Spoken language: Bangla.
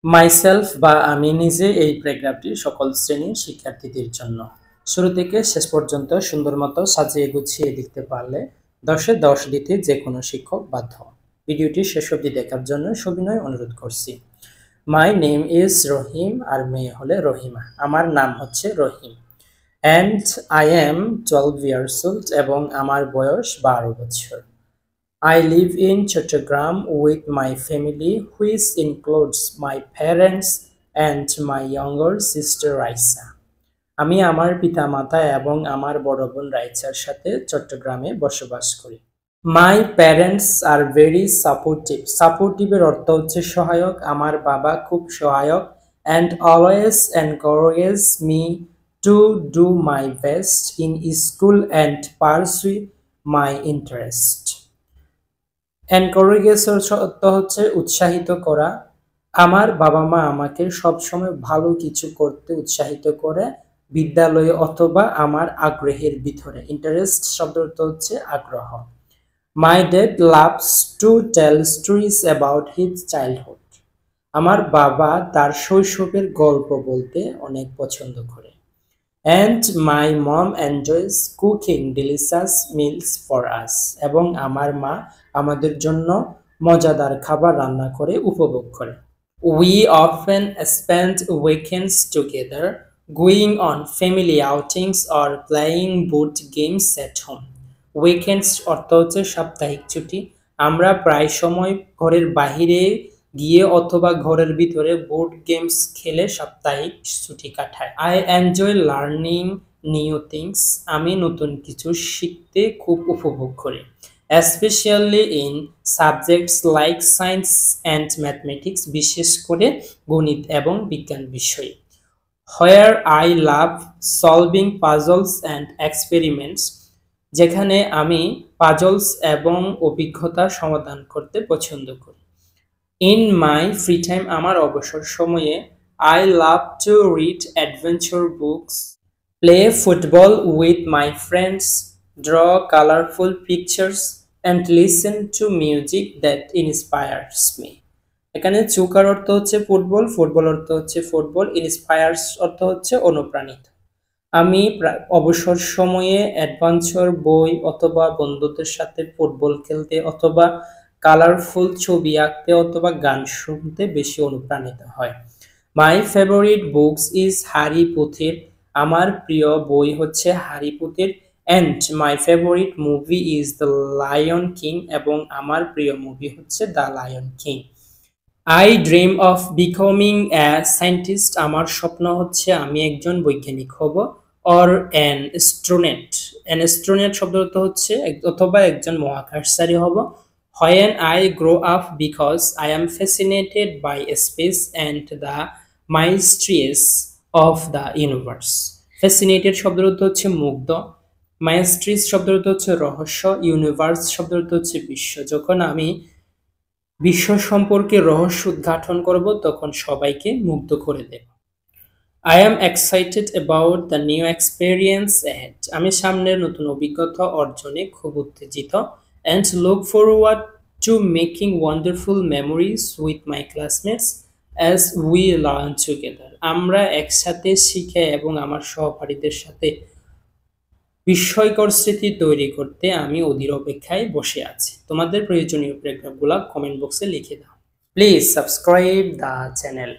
মাইসেলফ বা আমি নিজে এই প্যারাগ্রাফটি সকল শ্রেণীর শিক্ষার্থীদের জন্য। শুরু থেকে শেষ পর্যন্ত সুন্দর মতো সাজিয়ে গুছিয়ে লিখতে পারলে 10-এ 10 দিতে যে কোনো শিক্ষক বাধ্য। ভিডিওটি শেষ অবধি দেখার জন্য সবিনয় অনুরোধ করছি। মাই নেম ইজ রহিম, আর মেয়ে হলে রহিমা। আমার নাম হচ্ছে Rahim. And I am 12 years old, এবং আমার বয়স 12 বছর। I live in Chattogram with my family, which includes my parents and my younger sister Raisa. আমি আমার পিতামাতা এবং আমার বড় বোন রাইসার সাথে চট্টগ্রামে বসবাস করি। My parents are very supportive. Supportive এর অর্থ হচ্ছে সহায়ক। আমার বাবা খুব সহায়ক and always encourage me to do my best in school and pursue my interest. এনকারেজের অর্থ হচ্ছে উৎসাহিত করা। আমার বাবা মা আমাকে সবসময় ভালো কিছু করতে উৎসাহিত করে, বিদ্যালয়ে অথবা আমার আগ্রহের ভিতরে। ইন্টারেস্ট শব্দের অর্থ হচ্ছে আগ্রহ। My dad loves to tell stories about his childhood. আমার বাবা তার শৈশবের গল্প বলতে অনেক পছন্দ করে। And my mom enjoys cooking delicious meals for us. এবং আমার মা আমাদের জন্য মজাদার খাবার রান্না করে উপভোগ করে। We often spend weekends together, going on family outings or playing board games at home. Weekends অর্থ হচ্ছে সাপ্তাহিক ছুটি। আমরা প্রায় সময় ঘরের বাহিরে গিয়ে অথবা ঘরের ভিতরে বোর্ড গেমস খেলে সাপ্তাহিক ছুটি কাটাই। I enjoy learning new things. আমি নতুন কিছু শিখতে খুব উপভোগ করি, এসপেশালি in subjects like science and mathematics, বিশেষ করে গণিত এবং বিজ্ঞান বিষয়ে। Where I love solving puzzles and experiments, যেখানে আমি পাজলস এবং অভিজ্ঞতা সমাধান করতে পছন্দ করি। ইন মাই ফ্রি টাইম, আমার অবসর সময়ে, I love to read adventure books, play football with my friends, draw colourful pictures and listen to music that inspires me. এখানে চুকার অর্থ হচ্ছে ফুটবল, ফুটবল অর্থ হচ্ছে ফুটবল, ইন্সপায়ার্স অর্থ হচ্ছে অনুপ্রাণিত। আমি অবসর সময়ে অ্যাডভেঞ্চার বই অথবা বন্ধুদের সাথে ফুটবল খেলতে অথবা কালারফুল ছবি আঁকতে অথবা গান শুনতে বেশি অনুপ্রাণিত হয়। My favourite books is Harry Potter. আমার প্রিয় বই হচ্ছে Harry Potter. And my favourite movie is the lion king, এবং আমার প্রিয় মুভি হচ্ছে the lion king. I dream of becoming A scientist. আমার স্বপ্ন হচ্ছে আমি একজন বৈজ্ঞানিক হব। Or an astronaut. An astronaut শব্দ অর্থ হচ্ছে অথবা একজন মহাকাশচারী হব। When I grow up, because I am fascinated by space and the mysteries of the universe. Fascinated শব্দের অর্থ হচ্ছে মুগ্ধ, mysteries শব্দের অর্থ হচ্ছে রহস্য, ইউনিভার্স শব্দের অর্থ হচ্ছে বিশ্ব। যখন আমি বিশ্ব সম্পর্কে রহস্য উদ্ঘাটন করব তখন সবাইকে মুগ্ধ করে দেব। I am excited about the new experience ahead. আমি সামনের নতুন অভিজ্ঞতা অর্জনে খুব উত্তেজিত। And look forward to making wonderful memories with my classmates as we learn together. আমরা একসাথে শিখে এবং আমার সহপাঠীদের সাথে বিস্ময়কর স্মৃতি তৈরি করতে আমি অধীর অপেক্ষায় বসে আছি। তোমাদের প্রয়োজনীয় প্যারাগ্রাফগুলো কমেন্ট বক্সে লিখে দাও। Please subscribe the channel.